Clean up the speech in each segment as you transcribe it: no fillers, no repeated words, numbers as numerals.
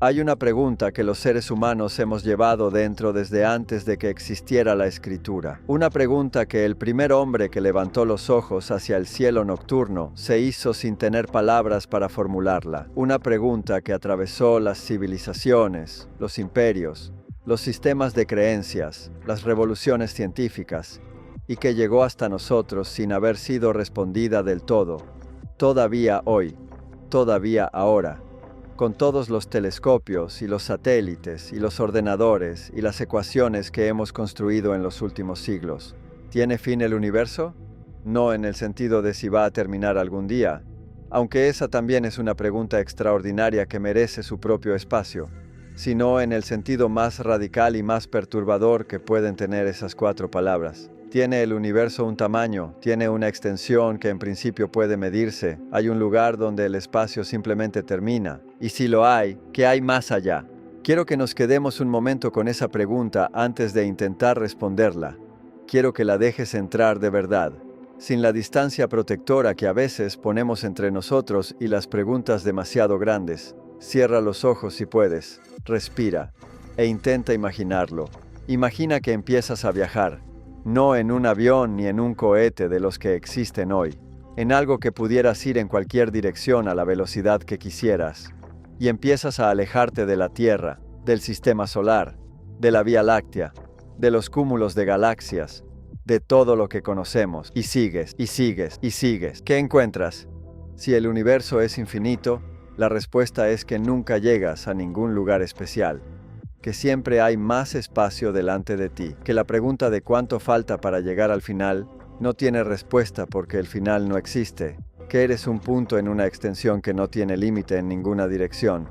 Hay una pregunta que los seres humanos hemos llevado dentro desde antes de que existiera la escritura. Una pregunta que el primer hombre que levantó los ojos hacia el cielo nocturno se hizo sin tener palabras para formularla. Una pregunta que atravesó las civilizaciones, los imperios, los sistemas de creencias, las revoluciones científicas, y que llegó hasta nosotros sin haber sido respondida del todo. Todavía hoy, todavía ahora, con todos los telescopios y los satélites y los ordenadores y las ecuaciones que hemos construido en los últimos siglos. ¿Tiene fin el universo? No en el sentido de si va a terminar algún día, aunque esa también es una pregunta extraordinaria que merece su propio espacio, sino en el sentido más radical y más perturbador que pueden tener esas 4 palabras. ¿Tiene el universo un tamaño? ¿Tiene una extensión que en principio puede medirse? ¿Hay un lugar donde el espacio simplemente termina? Y si lo hay, ¿qué hay más allá? Quiero que nos quedemos un momento con esa pregunta antes de intentar responderla. Quiero que la dejes entrar de verdad, sin la distancia protectora que a veces ponemos entre nosotros y las preguntas demasiado grandes. Cierra los ojos si puedes, respira, e intenta imaginarlo. Imagina que empiezas a viajar. No en un avión ni en un cohete de los que existen hoy, en algo que pudieras ir en cualquier dirección a la velocidad que quisieras, y empiezas a alejarte de la Tierra, del sistema solar, de la Vía Láctea, de los cúmulos de galaxias, de todo lo que conocemos, y sigues, y sigues, y sigues. ¿Qué encuentras? Si el universo es infinito, la respuesta es que nunca llegas a ningún lugar especial, que siempre hay más espacio delante de ti, que la pregunta de cuánto falta para llegar al final no tiene respuesta porque el final no existe, que eres un punto en una extensión que no tiene límite en ninguna dirección.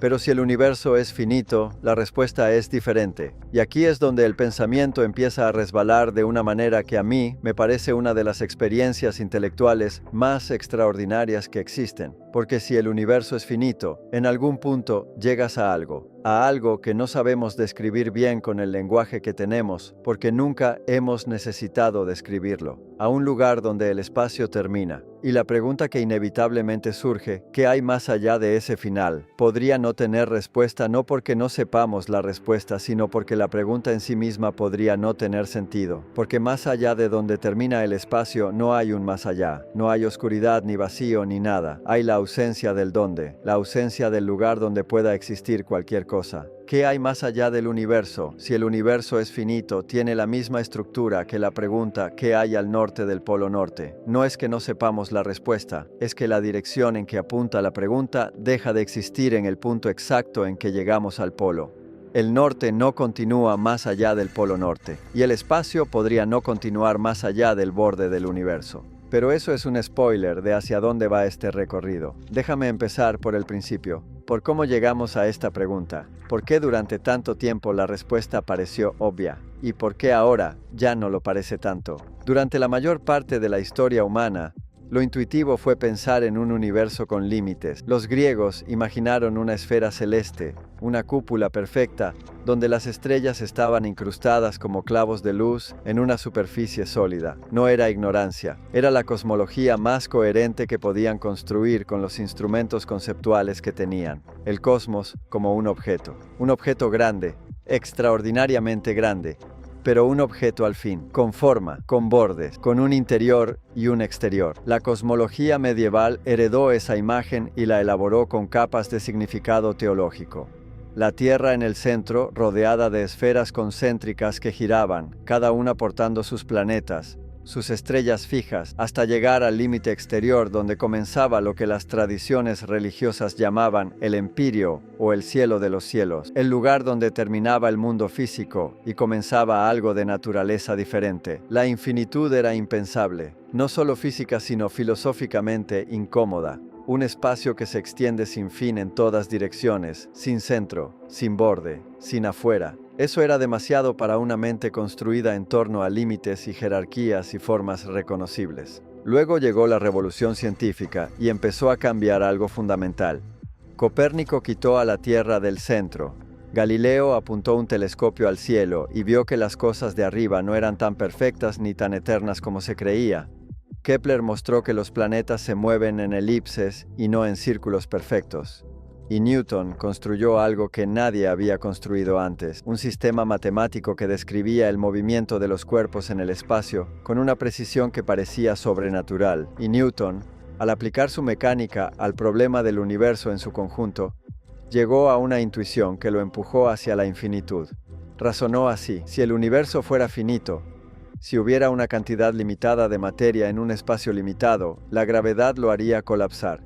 Pero si el universo es finito, la respuesta es diferente. Y aquí es donde el pensamiento empieza a resbalar de una manera que a mí me parece una de las experiencias intelectuales más extraordinarias que existen. Porque si el universo es finito, en algún punto llegas a algo que no sabemos describir bien con el lenguaje que tenemos, porque nunca hemos necesitado describirlo, a un lugar donde el espacio termina. Y la pregunta que inevitablemente surge, ¿qué hay más allá de ese final?, podría no tener respuesta no porque no sepamos la respuesta, sino porque la pregunta en sí misma podría no tener sentido. Porque más allá de donde termina el espacio no hay un más allá, no hay oscuridad ni vacío ni nada, hay la ausencia del dónde, la ausencia del lugar donde pueda existir cualquier cosa. ¿Qué hay más allá del universo? Si el universo es finito, tiene la misma estructura que la pregunta ¿qué hay al norte del Polo Norte? No es que no sepamos la respuesta, es que la dirección en que apunta la pregunta deja de existir en el punto exacto en que llegamos al polo. El norte no continúa más allá del Polo Norte, y el espacio podría no continuar más allá del borde del universo. Pero eso es un spoiler de hacia dónde va este recorrido. Déjame empezar por el principio, por cómo llegamos a esta pregunta. ¿Por qué durante tanto tiempo la respuesta pareció obvia? ¿Y por qué ahora ya no lo parece tanto? Durante la mayor parte de la historia humana, lo intuitivo fue pensar en un universo con límites. Los griegos imaginaron una esfera celeste, una cúpula perfecta, donde las estrellas estaban incrustadas como clavos de luz en una superficie sólida. No era ignorancia, era la cosmología más coherente que podían construir con los instrumentos conceptuales que tenían. El cosmos como un objeto grande, extraordinariamente grande, pero un objeto al fin, con forma, con bordes, con un interior y un exterior. La cosmología medieval heredó esa imagen y la elaboró con capas de significado teológico. La Tierra en el centro, rodeada de esferas concéntricas que giraban, cada una portando sus planetas, sus estrellas fijas, hasta llegar al límite exterior donde comenzaba lo que las tradiciones religiosas llamaban el Empíreo o el cielo de los cielos, el lugar donde terminaba el mundo físico y comenzaba algo de naturaleza diferente. La infinitud era impensable, no solo física sino filosóficamente incómoda. Un espacio que se extiende sin fin en todas direcciones, sin centro, sin borde, sin afuera. Eso era demasiado para una mente construida en torno a límites y jerarquías y formas reconocibles. Luego llegó la revolución científica y empezó a cambiar algo fundamental. Copérnico quitó a la Tierra del centro. Galileo apuntó un telescopio al cielo y vio que las cosas de arriba no eran tan perfectas ni tan eternas como se creía. Kepler mostró que los planetas se mueven en elipses y no en círculos perfectos. y Newton construyó algo que nadie había construido antes, un sistema matemático que describía el movimiento de los cuerpos en el espacio con una precisión que parecía sobrenatural. Y Newton, al aplicar su mecánica al problema del universo en su conjunto, llegó a una intuición que lo empujó hacia la infinitud. Razonó así: si el universo fuera finito, si hubiera una cantidad limitada de materia en un espacio limitado, la gravedad lo haría colapsar.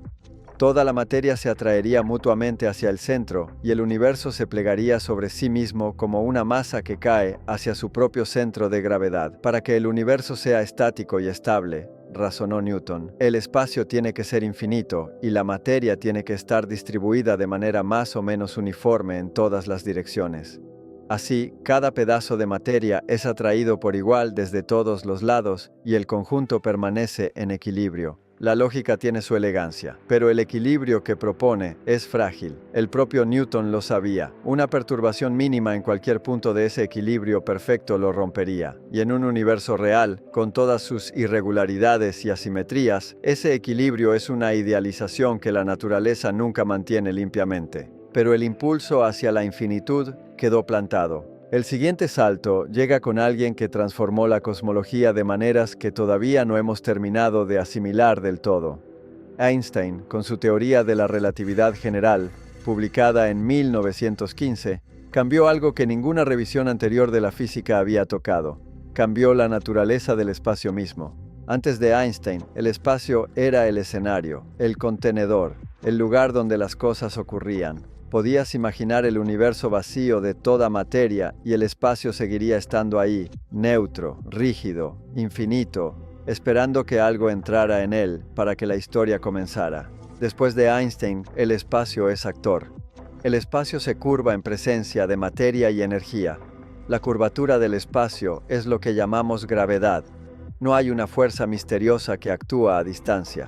Toda la materia se atraería mutuamente hacia el centro y el universo se plegaría sobre sí mismo como una masa que cae hacia su propio centro de gravedad. Para que el universo sea estático y estable, razonó Newton, el espacio tiene que ser infinito y la materia tiene que estar distribuida de manera más o menos uniforme en todas las direcciones. Así, cada pedazo de materia es atraído por igual desde todos los lados y el conjunto permanece en equilibrio. La lógica tiene su elegancia, pero el equilibrio que propone es frágil. El propio Newton lo sabía. Una perturbación mínima en cualquier punto de ese equilibrio perfecto lo rompería. Y en un universo real, con todas sus irregularidades y asimetrías, ese equilibrio es una idealización que la naturaleza nunca mantiene limpiamente. Pero el impulso hacia la infinitud quedó plantado. El siguiente salto llega con alguien que transformó la cosmología de maneras que todavía no hemos terminado de asimilar del todo. Einstein, con su teoría de la relatividad general, publicada en 1915, cambió algo que ninguna revisión anterior de la física había tocado. Cambió la naturaleza del espacio mismo. Antes de Einstein, el espacio era el escenario, el contenedor, el lugar donde las cosas ocurrían. Podías imaginar el universo vacío de toda materia y el espacio seguiría estando ahí, neutro, rígido, infinito, esperando que algo entrara en él para que la historia comenzara. Después de Einstein, el espacio es actor. El espacio se curva en presencia de materia y energía. La curvatura del espacio es lo que llamamos gravedad. No hay una fuerza misteriosa que actúa a distancia.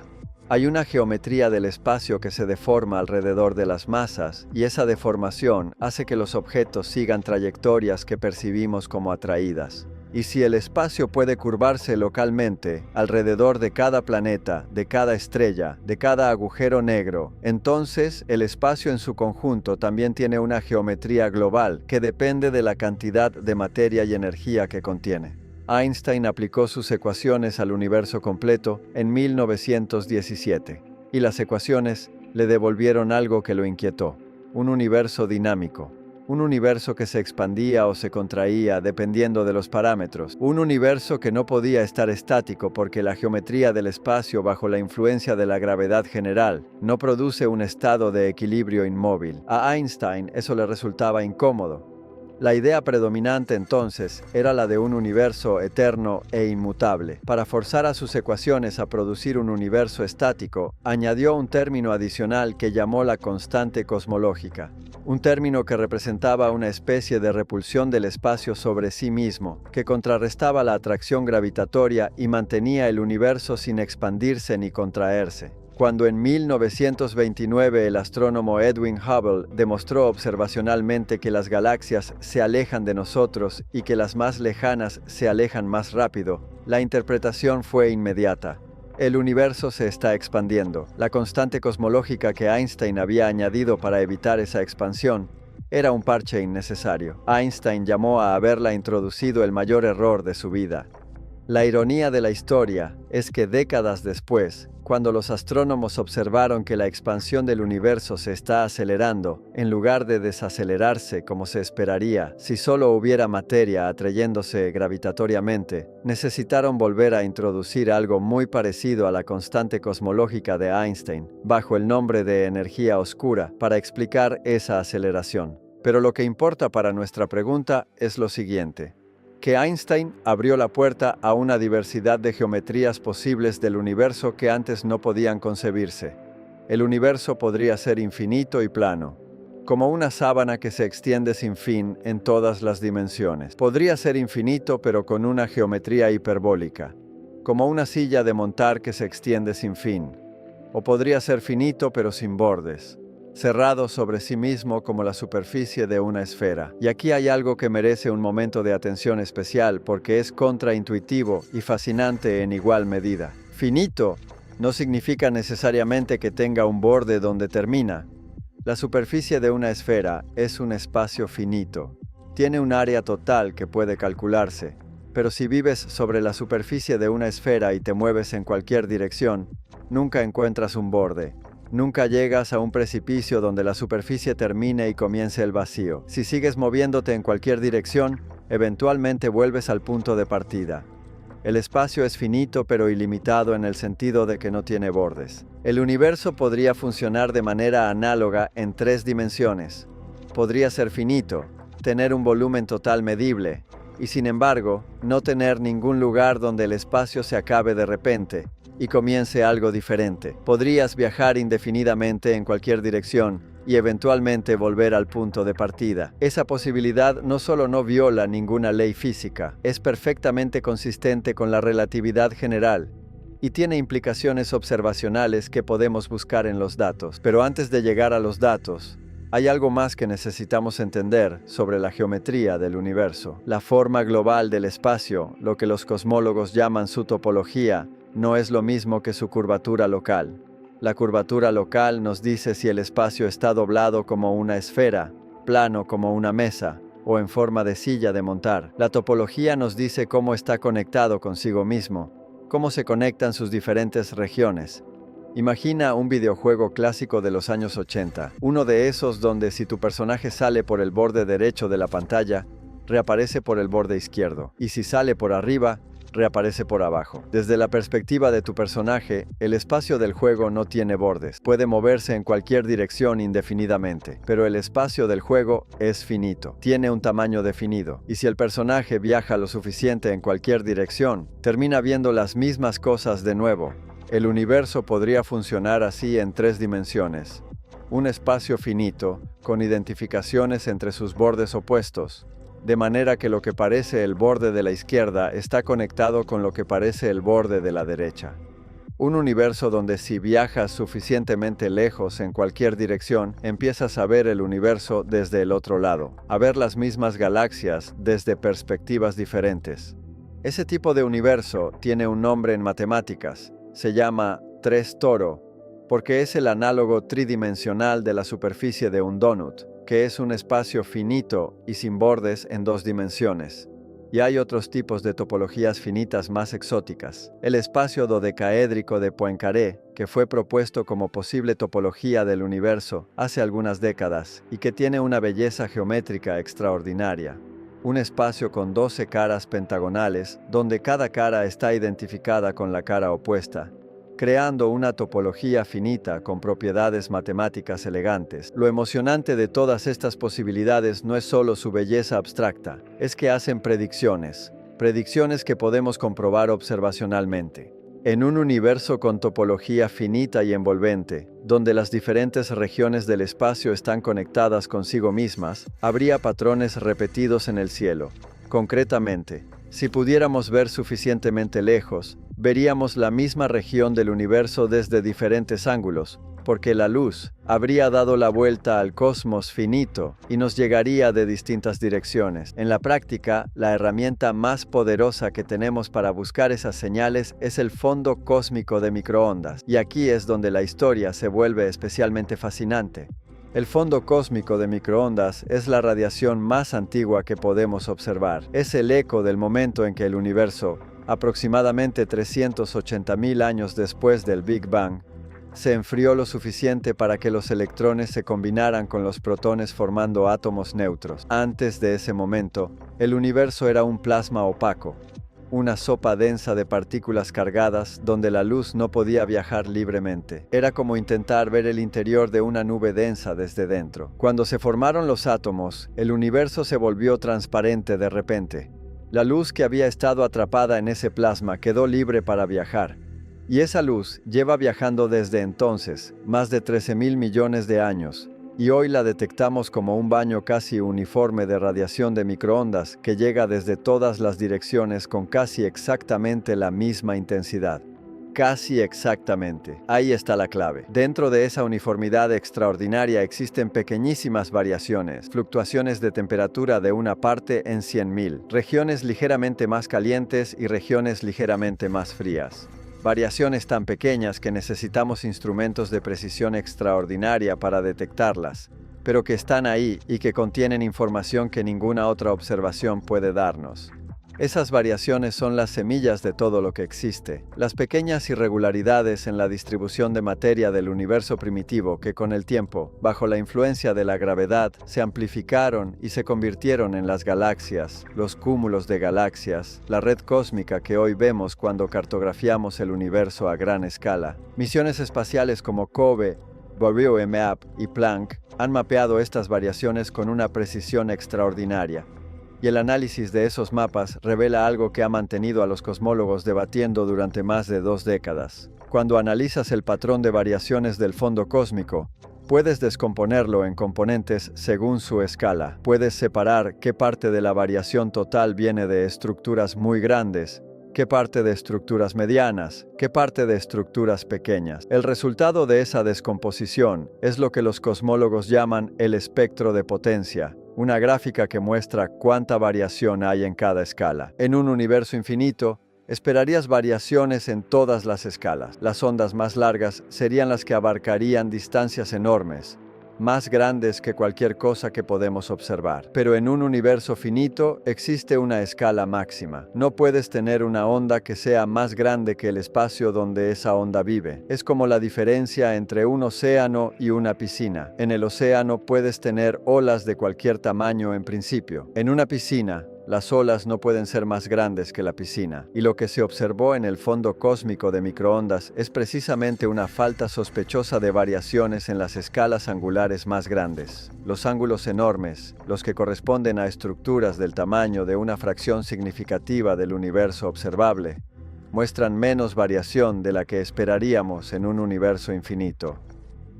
Hay una geometría del espacio que se deforma alrededor de las masas, y esa deformación hace que los objetos sigan trayectorias que percibimos como atraídas. Y si el espacio puede curvarse localmente, alrededor de cada planeta, de cada estrella, de cada agujero negro, entonces el espacio en su conjunto también tiene una geometría global que depende de la cantidad de materia y energía que contiene. Einstein aplicó sus ecuaciones al universo completo en 1917, y las ecuaciones le devolvieron algo que lo inquietó: un universo dinámico, un universo que se expandía o se contraía dependiendo de los parámetros, un universo que no podía estar estático porque la geometría del espacio bajo la influencia de la gravedad general no produce un estado de equilibrio inmóvil. A Einstein eso le resultaba incómodo. La idea predominante entonces era la de un universo eterno e inmutable. Para forzar a sus ecuaciones a producir un universo estático, añadió un término adicional que llamó la constante cosmológica, un término que representaba una especie de repulsión del espacio sobre sí mismo, que contrarrestaba la atracción gravitatoria y mantenía el universo sin expandirse ni contraerse. Cuando en 1929 el astrónomo Edwin Hubble demostró observacionalmente que las galaxias se alejan de nosotros y que las más lejanas se alejan más rápido, la interpretación fue inmediata. El universo se está expandiendo. La constante cosmológica que Einstein había añadido para evitar esa expansión era un parche innecesario. Einstein llamó a haberla introducido el mayor error de su vida. La ironía de la historia es que décadas después, cuando los astrónomos observaron que la expansión del universo se está acelerando, en lugar de desacelerarse como se esperaría si solo hubiera materia atrayéndose gravitatoriamente, necesitaron volver a introducir algo muy parecido a la constante cosmológica de Einstein, bajo el nombre de energía oscura, para explicar esa aceleración. Pero lo que importa para nuestra pregunta es lo siguiente: que Einstein abrió la puerta a una diversidad de geometrías posibles del universo que antes no podían concebirse. El universo podría ser infinito y plano, como una sábana que se extiende sin fin en todas las dimensiones. Podría ser infinito pero con una geometría hiperbólica, como una silla de montar que se extiende sin fin. O podría ser finito pero sin bordes, cerrado sobre sí mismo como la superficie de una esfera. Y aquí hay algo que merece un momento de atención especial porque es contraintuitivo y fascinante en igual medida. Finito no significa necesariamente que tenga un borde donde termina. La superficie de una esfera es un espacio finito. Tiene un área total que puede calcularse, pero si vives sobre la superficie de una esfera y te mueves en cualquier dirección, nunca encuentras un borde. Nunca llegas a un precipicio donde la superficie termine y comience el vacío. Si sigues moviéndote en cualquier dirección, eventualmente vuelves al punto de partida. El espacio es finito pero ilimitado en el sentido de que no tiene bordes. El universo podría funcionar de manera análoga en 3 dimensiones. Podría ser finito, tener un volumen total medible, y sin embargo, no tener ningún lugar donde el espacio se acabe de repente y comience algo diferente. Podrías viajar indefinidamente en cualquier dirección y eventualmente volver al punto de partida. Esa posibilidad no solo no viola ninguna ley física, es perfectamente consistente con la relatividad general y tiene implicaciones observacionales que podemos buscar en los datos. Pero antes de llegar a los datos, hay algo más que necesitamos entender sobre la geometría del universo. La forma global del espacio, lo que los cosmólogos llaman su topología, no es lo mismo que su curvatura local. La curvatura local nos dice si el espacio está doblado como una esfera, plano como una mesa, o en forma de silla de montar. La topología nos dice cómo está conectado consigo mismo, cómo se conectan sus diferentes regiones. Imagina un videojuego clásico de los años 80, uno de esos donde si tu personaje sale por el borde derecho de la pantalla, reaparece por el borde izquierdo, y si sale por arriba, reaparece por abajo. Desde la perspectiva de tu personaje, el espacio del juego no tiene bordes. Puede moverse en cualquier dirección indefinidamente, pero el espacio del juego es finito. Tiene un tamaño definido. Y si el personaje viaja lo suficiente en cualquier dirección, termina viendo las mismas cosas de nuevo. El universo podría funcionar así en 3 dimensiones. Un espacio finito, con identificaciones entre sus bordes opuestos, de manera que lo que parece el borde de la izquierda está conectado con lo que parece el borde de la derecha. Un universo donde si viajas suficientemente lejos en cualquier dirección, empiezas a ver el universo desde el otro lado, a ver las mismas galaxias desde perspectivas diferentes. Ese tipo de universo tiene un nombre en matemáticas, se llama 3 toro, porque es el análogo tridimensional de la superficie de un donut, que es un espacio finito y sin bordes en 2 dimensiones. Y hay otros tipos de topologías finitas más exóticas. El espacio dodecaédrico de Poincaré, que fue propuesto como posible topología del universo hace algunas décadas y que tiene una belleza geométrica extraordinaria. Un espacio con 12 caras pentagonales, donde cada cara está identificada con la cara opuesta, creando una topología finita con propiedades matemáticas elegantes. Lo emocionante de todas estas posibilidades no es solo su belleza abstracta, es que hacen predicciones que podemos comprobar observacionalmente. En un universo con topología finita y envolvente, donde las diferentes regiones del espacio están conectadas consigo mismas, habría patrones repetidos en el cielo. Concretamente, si pudiéramos ver suficientemente lejos, veríamos la misma región del universo desde diferentes ángulos, porque la luz habría dado la vuelta al cosmos finito y nos llegaría de distintas direcciones. En la práctica, la herramienta más poderosa que tenemos para buscar esas señales es el fondo cósmico de microondas, y aquí es donde la historia se vuelve especialmente fascinante. El fondo cósmico de microondas es la radiación más antigua que podemos observar. Es el eco del momento en que el universo, aproximadamente 380.000 años después del Big Bang, se enfrió lo suficiente para que los electrones se combinaran con los protones formando átomos neutros. Antes de ese momento, el universo era un plasma opaco, una sopa densa de partículas cargadas donde la luz no podía viajar libremente. Era como intentar ver el interior de una nube densa desde dentro. Cuando se formaron los átomos, el universo se volvió transparente de repente. La luz que había estado atrapada en ese plasma quedó libre para viajar. Y esa luz lleva viajando desde entonces, más de 13.000 millones de años, y hoy la detectamos como un baño casi uniforme de radiación de microondas que llega desde todas las direcciones con casi exactamente la misma intensidad. Casi exactamente. Ahí está la clave. Dentro de esa uniformidad extraordinaria existen pequeñísimas variaciones, fluctuaciones de temperatura de una parte en 100.000, regiones ligeramente más calientes y regiones ligeramente más frías. variaciones tan pequeñas que necesitamos instrumentos de precisión extraordinaria para detectarlas, pero que están ahí y que contienen información que ninguna otra observación puede darnos. Esas variaciones son las semillas de todo lo que existe, las pequeñas irregularidades en la distribución de materia del universo primitivo que con el tiempo, bajo la influencia de la gravedad, se amplificaron y se convirtieron en las galaxias, los cúmulos de galaxias, la red cósmica que hoy vemos cuando cartografiamos el universo a gran escala. Misiones espaciales como COBE, BOREAU y Planck han mapeado estas variaciones con una precisión extraordinaria. Y el análisis de esos mapas revela algo que ha mantenido a los cosmólogos debatiendo durante más de 2 décadas. Cuando analizas el patrón de variaciones del fondo cósmico, puedes descomponerlo en componentes según su escala. Puedes separar qué parte de la variación total viene de estructuras muy grandes, qué parte de estructuras medianas, qué parte de estructuras pequeñas. El resultado de esa descomposición es lo que los cosmólogos llaman el espectro de potencia, una gráfica que muestra cuánta variación hay en cada escala. En un universo infinito, esperarías variaciones en todas las escalas. Las ondas más largas serían las que abarcarían distancias enormes, más grandes que cualquier cosa que podemos observar. Pero en un universo finito existe una escala máxima. No puedes tener una onda que sea más grande que el espacio donde esa onda vive. Es como la diferencia entre un océano y una piscina. En el océano puedes tener olas de cualquier tamaño en principio. En una piscina, las olas no pueden ser más grandes que la piscina, y lo que se observó en el fondo cósmico de microondas es precisamente una falta sospechosa de variaciones en las escalas angulares más grandes. Los ángulos enormes, los que corresponden a estructuras del tamaño de una fracción significativa del universo observable, muestran menos variación de la que esperaríamos en un universo infinito.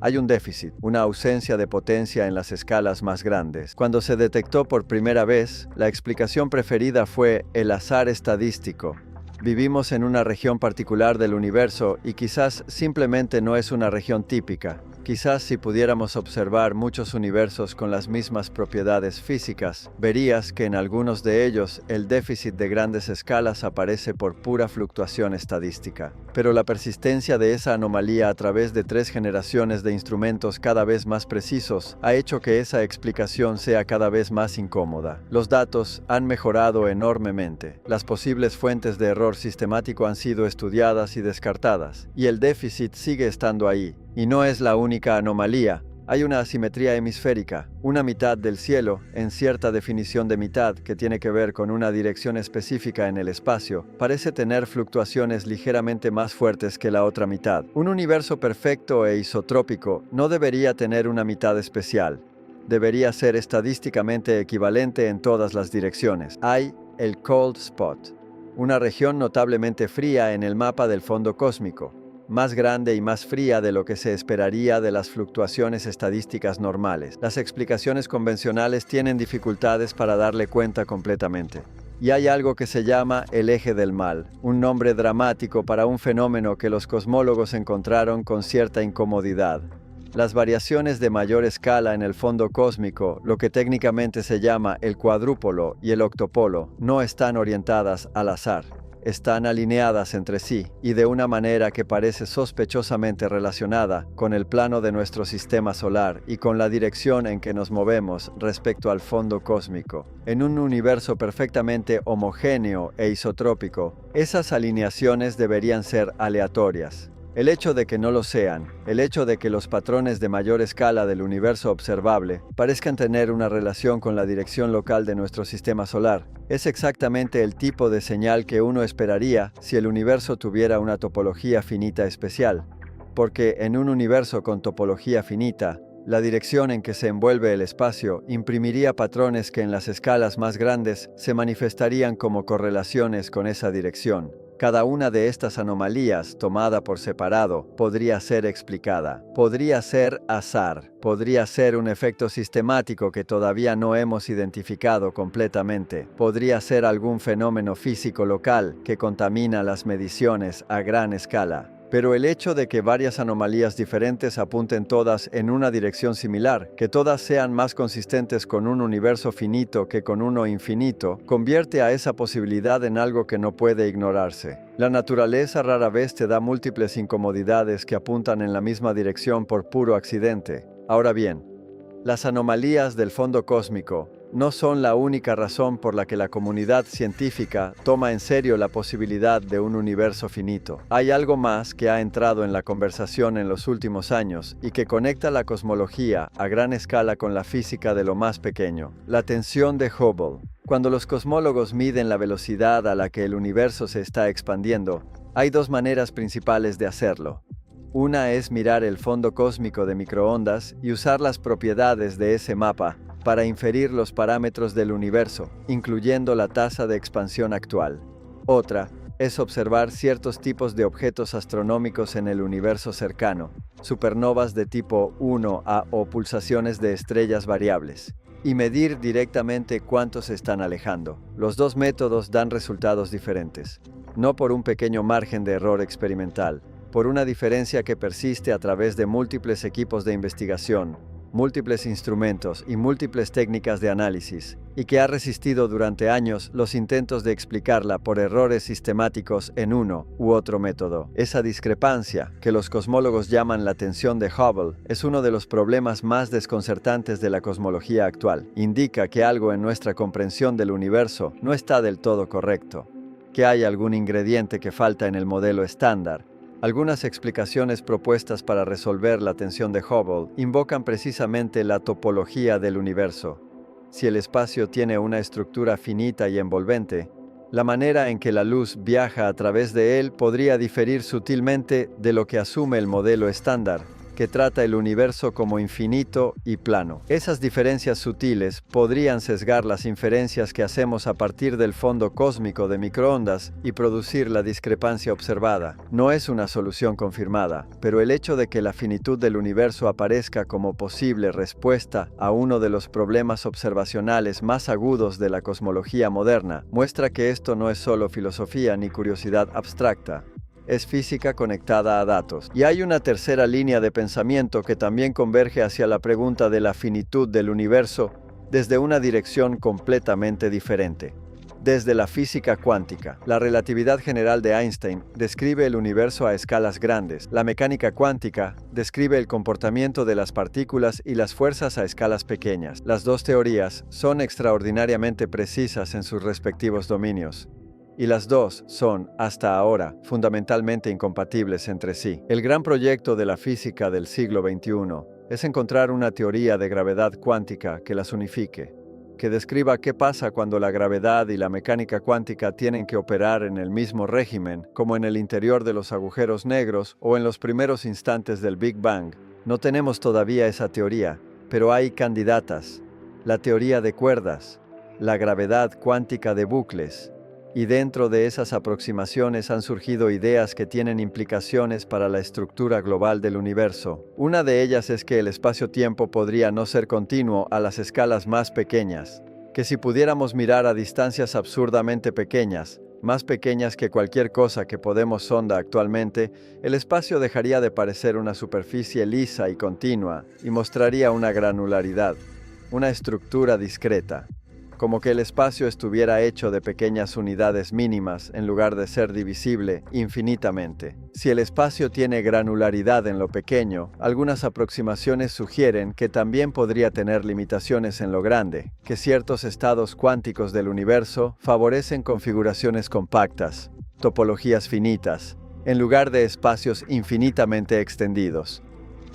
Hay un déficit, una ausencia de potencia en las escalas más grandes. Cuando se detectó por primera vez, la explicación preferida fue el azar estadístico. Vivimos en una región particular del universo y quizás simplemente no es una región típica. Quizás si pudiéramos observar muchos universos con las mismas propiedades físicas, verías que en algunos de ellos el déficit de grandes escalas aparece por pura fluctuación estadística. Pero la persistencia de esa anomalía a través de 3 generaciones de instrumentos cada vez más precisos ha hecho que esa explicación sea cada vez más incómoda. Los datos han mejorado enormemente. Las posibles fuentes de error sistemático han sido estudiadas y descartadas, y el déficit sigue estando ahí. Y no es la única anomalía. Hay una asimetría hemisférica, una mitad del cielo, en cierta definición de mitad que tiene que ver con una dirección específica en el espacio, parece tener fluctuaciones ligeramente más fuertes que la otra mitad. Un universo perfecto e isotrópico no debería tener una mitad especial. Debería ser estadísticamente equivalente en todas las direcciones. Hay el cold spot, una región notablemente fría en el mapa del fondo cósmico, más grande y más fría de lo que se esperaría de las fluctuaciones estadísticas normales. Las explicaciones convencionales tienen dificultades para darle cuenta completamente. Y hay algo que se llama el eje del mal, un nombre dramático para un fenómeno que los cosmólogos encontraron con cierta incomodidad. Las variaciones de mayor escala en el fondo cósmico, lo que técnicamente se llama el cuadrúpolo y el octopolo, no están orientadas al azar. Están alineadas entre sí y de una manera que parece sospechosamente relacionada con el plano de nuestro sistema solar y con la dirección en que nos movemos respecto al fondo cósmico. En un universo perfectamente homogéneo e isotrópico, esas alineaciones deberían ser aleatorias. El hecho de que no lo sean, el hecho de que los patrones de mayor escala del universo observable parezcan tener una relación con la dirección local de nuestro sistema solar, es exactamente el tipo de señal que uno esperaría si el universo tuviera una topología finita especial. Porque en un universo con topología finita, la dirección en que se envuelve el espacio imprimiría patrones que en las escalas más grandes se manifestarían como correlaciones con esa dirección. Cada una de estas anomalías, tomada por separado, podría ser explicada. Podría ser azar. Podría ser un efecto sistemático que todavía no hemos identificado completamente. Podría ser algún fenómeno físico local que contamina las mediciones a gran escala. Pero el hecho de que varias anomalías diferentes apunten todas en una dirección similar, que todas sean más consistentes con un universo finito que con uno infinito, convierte a esa posibilidad en algo que no puede ignorarse. La naturaleza rara vez te da múltiples incomodidades que apuntan en la misma dirección por puro accidente. Ahora bien, las anomalías del fondo cósmico no son la única razón por la que la comunidad científica toma en serio la posibilidad de un universo finito. Hay algo más que ha entrado en la conversación en los últimos años y que conecta la cosmología a gran escala con la física de lo más pequeño: la tensión de Hubble. Cuando los cosmólogos miden la velocidad a la que el universo se está expandiendo, hay dos maneras principales de hacerlo. Una es mirar el fondo cósmico de microondas y usar las propiedades de ese mapa para inferir los parámetros del universo, incluyendo la tasa de expansión actual. Otra es observar ciertos tipos de objetos astronómicos en el universo cercano, supernovas de tipo 1A o pulsaciones de estrellas variables, y medir directamente cuántos se están alejando. Los dos métodos dan resultados diferentes, no por un pequeño margen de error experimental, por una diferencia que persiste a través de múltiples equipos de investigación, múltiples instrumentos y múltiples técnicas de análisis, y que ha resistido durante años los intentos de explicarla por errores sistemáticos en uno u otro método. Esa discrepancia, que los cosmólogos llaman la tensión de Hubble, es uno de los problemas más desconcertantes de la cosmología actual. Indica que algo en nuestra comprensión del universo no está del todo correcto, que hay algún ingrediente que falta en el modelo estándar. Algunas explicaciones propuestas para resolver la tensión de Hubble invocan precisamente la topología del universo. Si el espacio tiene una estructura finita y envolvente, la manera en que la luz viaja a través de él podría diferir sutilmente de lo que asume el modelo estándar, que trata el universo como infinito y plano. Esas diferencias sutiles podrían sesgar las inferencias que hacemos a partir del fondo cósmico de microondas y producir la discrepancia observada. No es una solución confirmada, pero el hecho de que la finitud del universo aparezca como posible respuesta a uno de los problemas observacionales más agudos de la cosmología moderna muestra que esto no es solo filosofía ni curiosidad abstracta. Es física conectada a datos. Y hay una tercera línea de pensamiento que también converge hacia la pregunta de la finitud del universo desde una dirección completamente diferente. Desde la física cuántica, la relatividad general de Einstein describe el universo a escalas grandes. La mecánica cuántica describe el comportamiento de las partículas y las fuerzas a escalas pequeñas. Las dos teorías son extraordinariamente precisas en sus respectivos dominios. Y las dos son, hasta ahora, fundamentalmente incompatibles entre sí. El gran proyecto de la física del siglo XXI es encontrar una teoría de gravedad cuántica que las unifique, que describa qué pasa cuando la gravedad y la mecánica cuántica tienen que operar en el mismo régimen, como en el interior de los agujeros negros o en los primeros instantes del Big Bang. No tenemos todavía esa teoría, pero hay candidatas: la teoría de cuerdas, la gravedad cuántica de bucles. Y dentro de esas aproximaciones han surgido ideas que tienen implicaciones para la estructura global del universo. Una de ellas es que el espacio-tiempo podría no ser continuo a las escalas más pequeñas, que si pudiéramos mirar a distancias absurdamente pequeñas, más pequeñas que cualquier cosa que podemos sonda actualmente, el espacio dejaría de parecer una superficie lisa y continua y mostraría una granularidad, una estructura discreta. Como que el espacio estuviera hecho de pequeñas unidades mínimas en lugar de ser divisible infinitamente. Si el espacio tiene granularidad en lo pequeño, algunas aproximaciones sugieren que también podría tener limitaciones en lo grande, que ciertos estados cuánticos del universo favorecen configuraciones compactas, topologías finitas, en lugar de espacios infinitamente extendidos.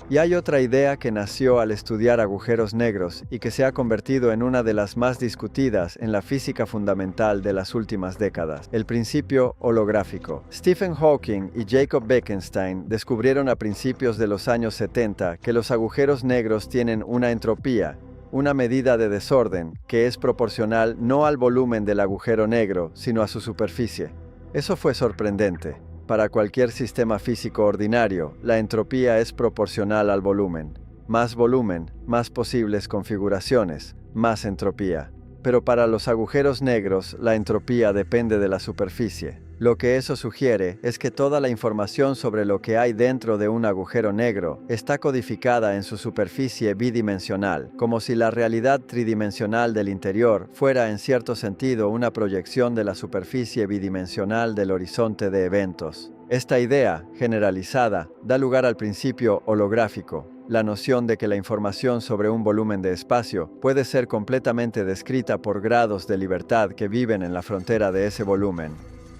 Y hay otra idea que nació al estudiar agujeros negros y que se ha convertido en una de las más discutidas en la física fundamental de las últimas décadas: el principio holográfico. Stephen Hawking y Jacob Bekenstein descubrieron a principios de los años 70 que los agujeros negros tienen una entropía, una medida de desorden, que es proporcional no al volumen del agujero negro, sino a su superficie. Eso fue sorprendente. Para cualquier sistema físico ordinario, la entropía es proporcional al volumen. Más volumen, más posibles configuraciones, más entropía. Pero para los agujeros negros, la entropía depende de la superficie. Lo que eso sugiere es que toda la información sobre lo que hay dentro de un agujero negro está codificada en su superficie bidimensional, como si la realidad tridimensional del interior fuera en cierto sentido una proyección de la superficie bidimensional del horizonte de eventos. Esta idea, generalizada, da lugar al principio holográfico, la noción de que la información sobre un volumen de espacio puede ser completamente descrita por grados de libertad que viven en la frontera de ese volumen.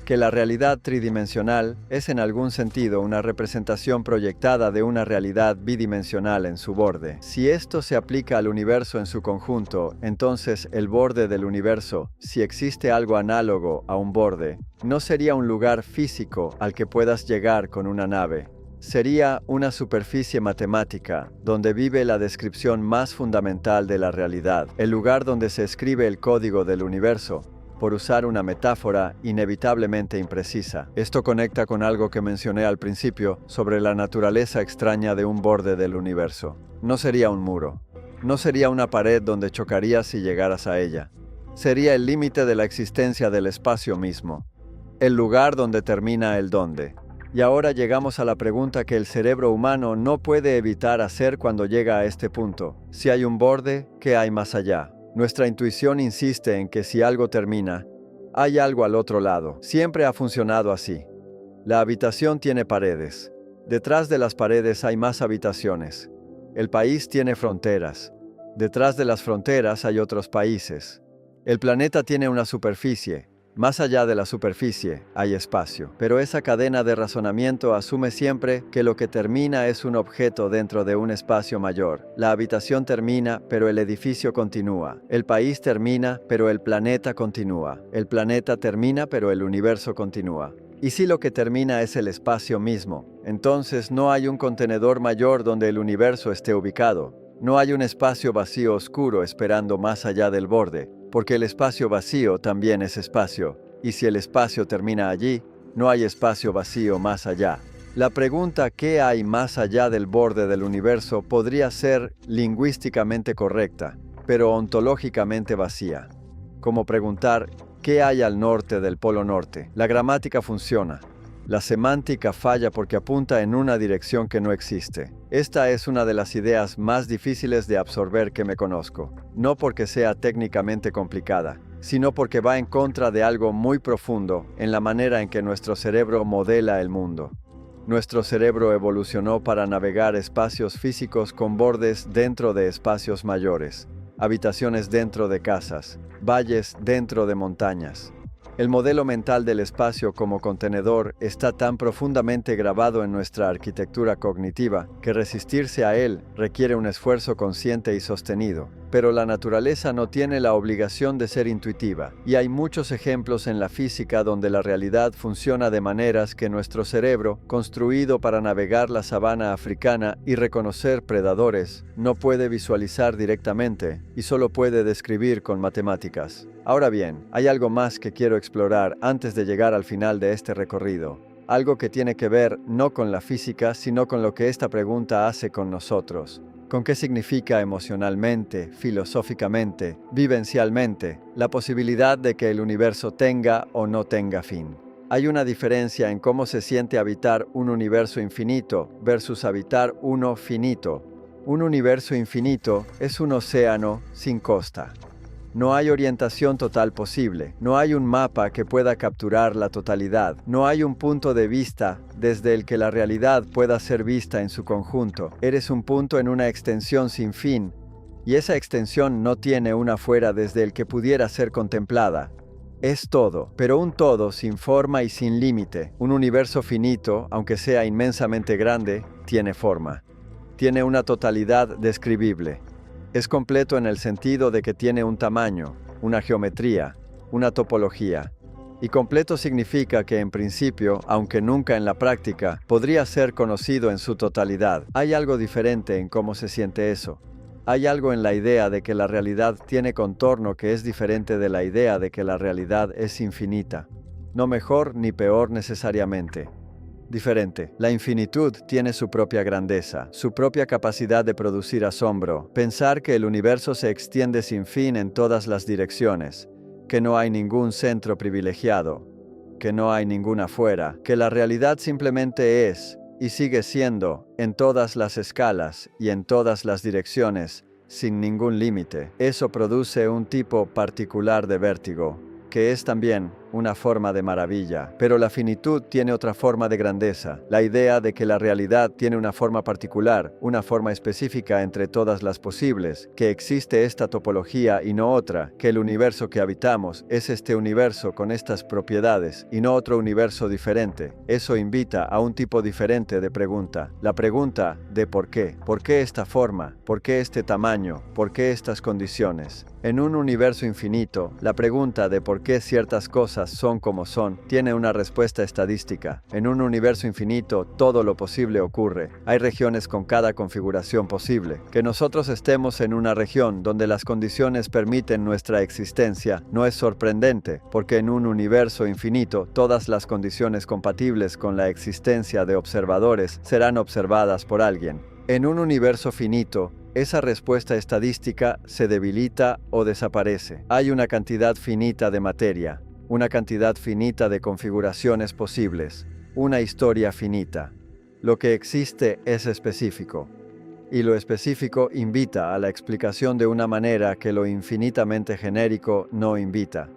Que la realidad tridimensional es en algún sentido una representación proyectada de una realidad bidimensional en su borde. Si esto se aplica al universo en su conjunto, entonces el borde del universo, si existe algo análogo a un borde, no sería un lugar físico al que puedas llegar con una nave. Sería una superficie matemática, donde vive la descripción más fundamental de la realidad, el lugar donde se escribe el código del universo, por usar una metáfora inevitablemente imprecisa. Esto conecta con algo que mencioné al principio sobre la naturaleza extraña de un borde del universo. No sería un muro. No sería una pared donde chocarías si llegaras a ella. Sería el límite de la existencia del espacio mismo. El lugar donde termina el dónde. Y ahora llegamos a la pregunta que el cerebro humano no puede evitar hacer cuando llega a este punto. Si hay un borde, ¿qué hay más allá? Nuestra intuición insiste en que si algo termina, hay algo al otro lado. Siempre ha funcionado así. La habitación tiene paredes. Detrás de las paredes hay más habitaciones. El país tiene fronteras. Detrás de las fronteras hay otros países. El planeta tiene una superficie. Más allá de la superficie, hay espacio. Pero esa cadena de razonamiento asume siempre que lo que termina es un objeto dentro de un espacio mayor. La habitación termina, pero el edificio continúa. El país termina, pero el planeta continúa. El planeta termina, pero el universo continúa. Y si lo que termina es el espacio mismo, entonces no hay un contenedor mayor donde el universo esté ubicado. No hay un espacio vacío oscuro esperando más allá del borde, porque el espacio vacío también es espacio, y si el espacio termina allí, no hay espacio vacío más allá. La pregunta ¿qué hay más allá del borde del universo? Podría ser lingüísticamente correcta, pero ontológicamente vacía. Como preguntar ¿qué hay al norte del polo norte? La gramática funciona. La semántica falla porque apunta en una dirección que no existe. Esta es una de las ideas más difíciles de absorber que me conozco. No porque sea técnicamente complicada, sino porque va en contra de algo muy profundo en la manera en que nuestro cerebro modela el mundo. Nuestro cerebro evolucionó para navegar espacios físicos con bordes dentro de espacios mayores, habitaciones dentro de casas, valles dentro de montañas. El modelo mental del espacio como contenedor está tan profundamente grabado en nuestra arquitectura cognitiva que resistirse a él requiere un esfuerzo consciente y sostenido. Pero la naturaleza no tiene la obligación de ser intuitiva, y hay muchos ejemplos en la física donde la realidad funciona de maneras que nuestro cerebro, construido para navegar la sabana africana y reconocer predadores, no puede visualizar directamente y solo puede describir con matemáticas. Ahora bien, hay algo más que quiero explorar antes de llegar al final de este recorrido. Algo que tiene que ver no con la física, sino con lo que esta pregunta hace con nosotros. ¿Con qué significa emocionalmente, filosóficamente, vivencialmente, la posibilidad de que el universo tenga o no tenga fin? Hay una diferencia en cómo se siente habitar un universo infinito versus habitar uno finito. Un universo infinito es un océano sin costa. No hay orientación total posible, no hay un mapa que pueda capturar la totalidad, no hay un punto de vista desde el que la realidad pueda ser vista en su conjunto. Eres un punto en una extensión sin fin, y esa extensión no tiene una fuera desde el que pudiera ser contemplada. Es todo, pero un todo sin forma y sin límite. Un universo finito, aunque sea inmensamente grande, tiene forma. Tiene una totalidad describible. Es completo en el sentido de que tiene un tamaño, una geometría, una topología. Y completo significa que en principio, aunque nunca en la práctica, podría ser conocido en su totalidad. Hay algo diferente en cómo se siente eso. Hay algo en la idea de que la realidad tiene contorno que es diferente de la idea de que la realidad es infinita. No mejor ni peor necesariamente. Diferente. La infinitud tiene su propia grandeza, su propia capacidad de producir asombro, pensar que el universo se extiende sin fin en todas las direcciones, que no hay ningún centro privilegiado. que no hay ninguna afuera, que la realidad simplemente es, y sigue siendo, en todas las escalas y en todas las direcciones, sin ningún límite. Eso produce un tipo particular de vértigo, que es también una forma de maravilla. Pero la finitud tiene otra forma de grandeza. La idea de que la realidad tiene una forma particular, una forma específica entre todas las posibles, que existe esta topología y no otra, que el universo que habitamos es este universo con estas propiedades y no otro universo diferente. Eso invita a un tipo diferente de pregunta. La pregunta de ¿por qué? ¿Por qué esta forma? ¿Por qué este tamaño? ¿Por qué estas condiciones? En un universo infinito, la pregunta de por qué ciertas cosas son como son tiene una respuesta estadística. En un universo infinito, todo lo posible ocurre. Hay regiones con cada configuración posible. Que nosotros estemos en una región donde las condiciones permiten nuestra existencia no es sorprendente, porque en un universo infinito, todas las condiciones compatibles con la existencia de observadores serán observadas por alguien. En un universo finito, esa respuesta estadística se debilita o desaparece. Hay una cantidad finita de materia, una cantidad finita de configuraciones posibles, una historia finita. Lo que existe es específico, y lo específico invita a la explicación de una manera que lo infinitamente genérico no invita.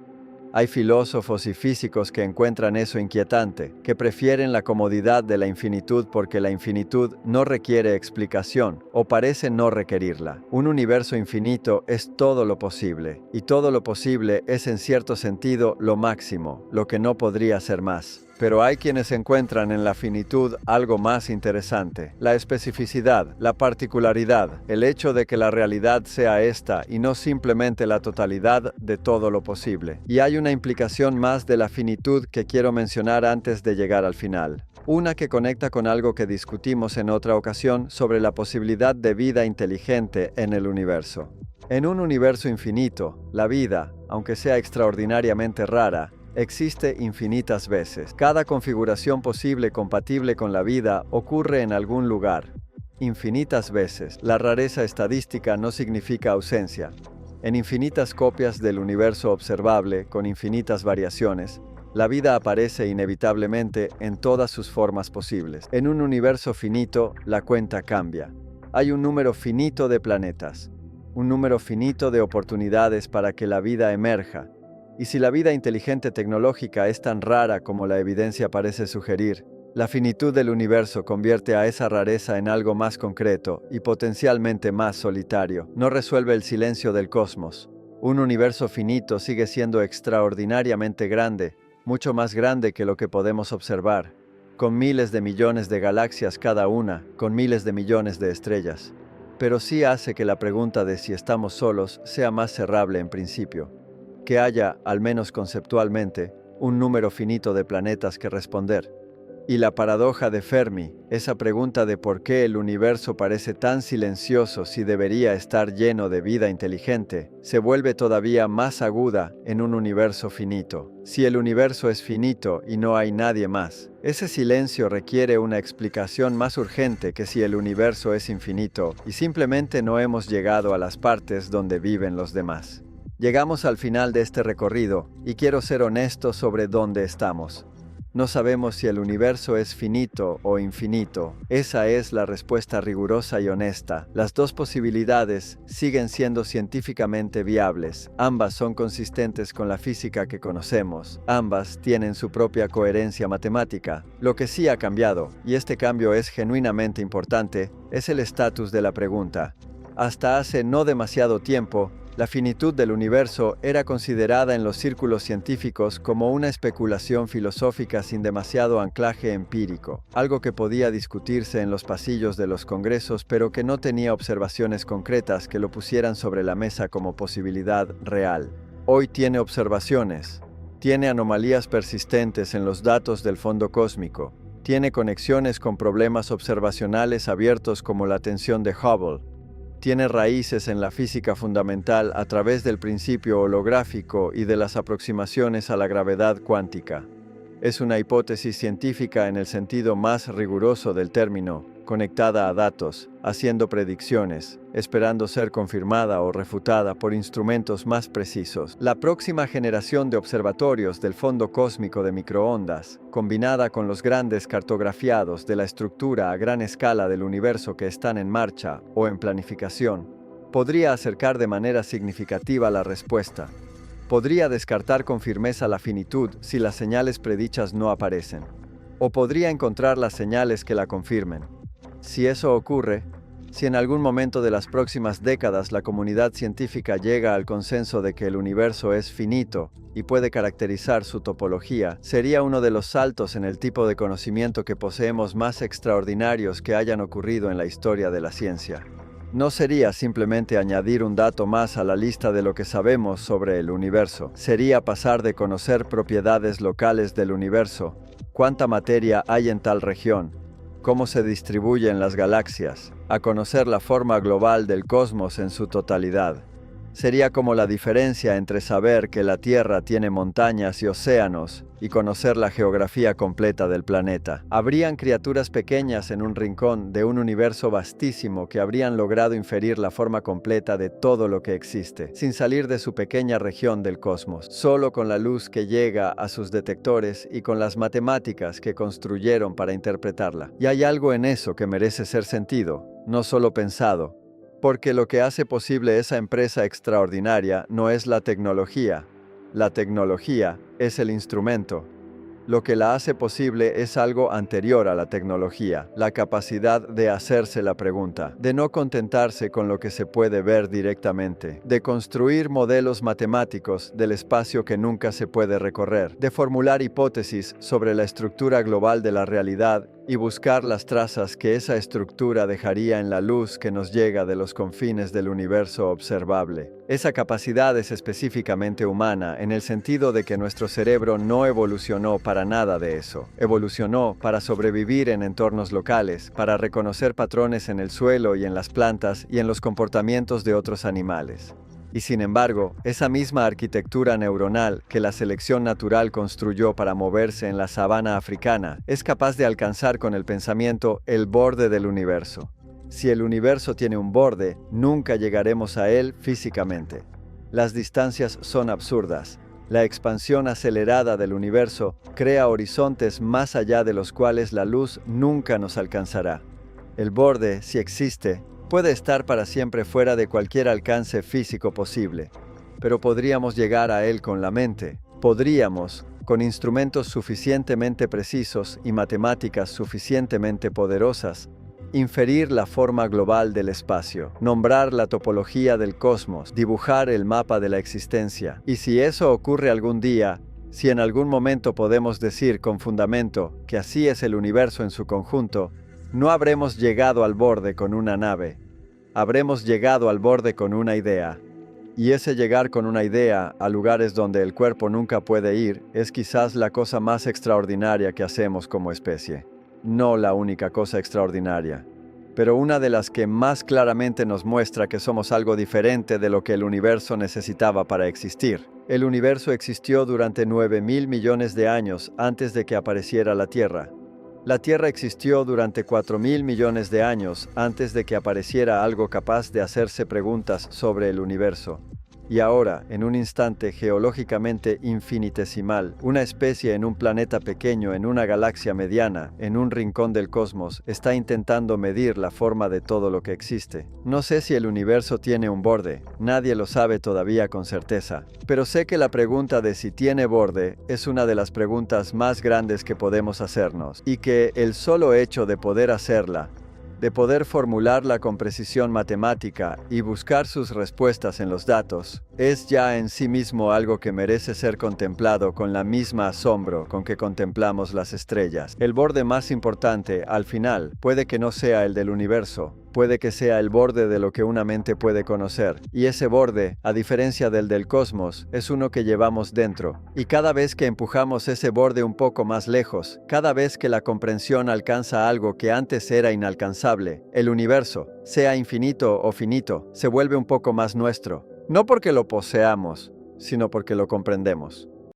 Hay filósofos y físicos que encuentran eso inquietante, que prefieren la comodidad de la infinitud porque la infinitud no requiere explicación, o parece no requerirla. Un universo infinito es todo lo posible, y todo lo posible es en cierto sentido lo máximo, lo que no podría ser más. Pero hay quienes encuentran en la finitud algo más interesante, la especificidad, la particularidad, el hecho de que la realidad sea esta y no simplemente la totalidad de todo lo posible. Y hay una implicación más de la finitud que quiero mencionar antes de llegar al final. Una que conecta con algo que discutimos en otra ocasión sobre la posibilidad de vida inteligente en el universo. En un universo infinito, la vida, aunque sea extraordinariamente rara, existe infinitas veces. Cada configuración posible compatible con la vida ocurre en algún lugar. Infinitas veces. La rareza estadística no significa ausencia. En infinitas copias del universo observable, con infinitas variaciones, la vida aparece inevitablemente en todas sus formas posibles. En un universo finito, la cuenta cambia. Hay un número finito de planetas, un número finito de oportunidades para que la vida emerja. Y si la vida inteligente tecnológica es tan rara como la evidencia parece sugerir, la finitud del universo convierte a esa rareza en algo más concreto y potencialmente más solitario. No resuelve el silencio del cosmos. Un universo finito sigue siendo extraordinariamente grande, mucho más grande que lo que podemos observar, con miles de millones de galaxias cada una, con miles de millones de estrellas. Pero sí hace que la pregunta de si estamos solos sea más cerrable en principio. Que haya, al menos conceptualmente, un número finito de planetas que responder. Y la paradoja de Fermi, esa pregunta de por qué el universo parece tan silencioso si debería estar lleno de vida inteligente, se vuelve todavía más aguda en un universo finito. Si el universo es finito y no hay nadie más, ese silencio requiere una explicación más urgente que si el universo es infinito y simplemente no hemos llegado a las partes donde viven los demás. Llegamos al final de este recorrido y quiero ser honesto sobre dónde estamos. No sabemos si el universo es finito o infinito. Esa es la respuesta rigurosa y honesta. Las dos posibilidades siguen siendo científicamente viables. Ambas son consistentes con la física que conocemos. Ambas tienen su propia coherencia matemática. Lo que sí ha cambiado, y este cambio es genuinamente importante, es el estatus de la pregunta. Hasta hace no demasiado tiempo, la finitud del universo era considerada en los círculos científicos como una especulación filosófica sin demasiado anclaje empírico, algo que podía discutirse en los pasillos de los congresos pero que no tenía observaciones concretas que lo pusieran sobre la mesa como posibilidad real. Hoy tiene observaciones, tiene anomalías persistentes en los datos del fondo cósmico, tiene conexiones con problemas observacionales abiertos como la tensión de Hubble, tiene raíces en la física fundamental a través del principio holográfico y de las aproximaciones a la gravedad cuántica. Es una hipótesis científica en el sentido más riguroso del término, conectada a datos, haciendo predicciones, esperando ser confirmada o refutada por instrumentos más precisos. La próxima generación de observatorios del fondo cósmico de microondas, combinada con los grandes cartografiados de la estructura a gran escala del universo que están en marcha o en planificación, podría acercar de manera significativa la respuesta. Podría descartar con firmeza la finitud si las señales predichas no aparecen, o podría encontrar las señales que la confirmen. Si eso ocurre, si en algún momento de las próximas décadas la comunidad científica llega al consenso de que el universo es finito y puede caracterizar su topología, sería uno de los saltos en el tipo de conocimiento que poseemos más extraordinarios que hayan ocurrido en la historia de la ciencia. No sería simplemente añadir un dato más a la lista de lo que sabemos sobre el universo. Sería pasar de conocer propiedades locales del universo, cuánta materia hay en tal región, cómo se distribuyen las galaxias, a conocer la forma global del cosmos en su totalidad. Sería como la diferencia entre saber que la Tierra tiene montañas y océanos y conocer la geografía completa del planeta. Habrían criaturas pequeñas en un rincón de un universo vastísimo que habrían logrado inferir la forma completa de todo lo que existe, sin salir de su pequeña región del cosmos, solo con la luz que llega a sus detectores y con las matemáticas que construyeron para interpretarla. Y hay algo en eso que merece ser sentido, no solo pensado, porque lo que hace posible esa empresa extraordinaria no es la tecnología es el instrumento. Lo que la hace posible es algo anterior a la tecnología, la capacidad de hacerse la pregunta, de no contentarse con lo que se puede ver directamente, de construir modelos matemáticos del espacio que nunca se puede recorrer, de formular hipótesis sobre la estructura global de la realidad y buscar las trazas que esa estructura dejaría en la luz que nos llega de los confines del universo observable. Esa capacidad es específicamente humana en el sentido de que nuestro cerebro no evolucionó para nada de eso. Evolucionó para sobrevivir en entornos locales, para reconocer patrones en el suelo y en las plantas y en los comportamientos de otros animales. Y sin embargo, esa misma arquitectura neuronal que la selección natural construyó para moverse en la sabana africana es capaz de alcanzar con el pensamiento el borde del universo. Si el universo tiene un borde, nunca llegaremos a él físicamente. Las distancias son absurdas. La expansión acelerada del universo crea horizontes más allá de los cuales la luz nunca nos alcanzará. El borde, si existe, puede estar para siempre fuera de cualquier alcance físico posible, pero podríamos llegar a él con la mente. Podríamos, con instrumentos suficientemente precisos y matemáticas suficientemente poderosas, inferir la forma global del espacio, nombrar la topología del cosmos, dibujar el mapa de la existencia. Y si eso ocurre algún día, si en algún momento podemos decir con fundamento que así es el universo en su conjunto, no habremos llegado al borde con una nave, habremos llegado al borde con una idea. Y ese llegar con una idea a lugares donde el cuerpo nunca puede ir es quizás la cosa más extraordinaria que hacemos como especie. No la única cosa extraordinaria, pero una de las que más claramente nos muestra que somos algo diferente de lo que el universo necesitaba para existir. El universo existió durante 9.000 millones de años antes de que apareciera la Tierra. La Tierra existió durante 4.000 millones de años antes de que apareciera algo capaz de hacerse preguntas sobre el universo. Y ahora, en un instante geológicamente infinitesimal, una especie en un planeta pequeño, en una galaxia mediana, en un rincón del cosmos, está intentando medir la forma de todo lo que existe. No sé si el universo tiene un borde, nadie lo sabe todavía con certeza, pero sé que la pregunta de si tiene borde es una de las preguntas más grandes que podemos hacernos, y que el solo hecho de poder hacerla, de poder formularla con precisión matemática y buscar sus respuestas en los datos, es ya en sí mismo algo que merece ser contemplado con la misma asombro con que contemplamos las estrellas. El borde más importante, al final, puede que no sea el del universo, puede que sea el borde de lo que una mente puede conocer. Y ese borde, a diferencia del cosmos, es uno que llevamos dentro. Y cada vez que empujamos ese borde un poco más lejos, cada vez que la comprensión alcanza algo que antes era inalcanzable, el universo, sea infinito o finito, se vuelve un poco más nuestro. No porque lo poseamos, sino porque lo comprendemos.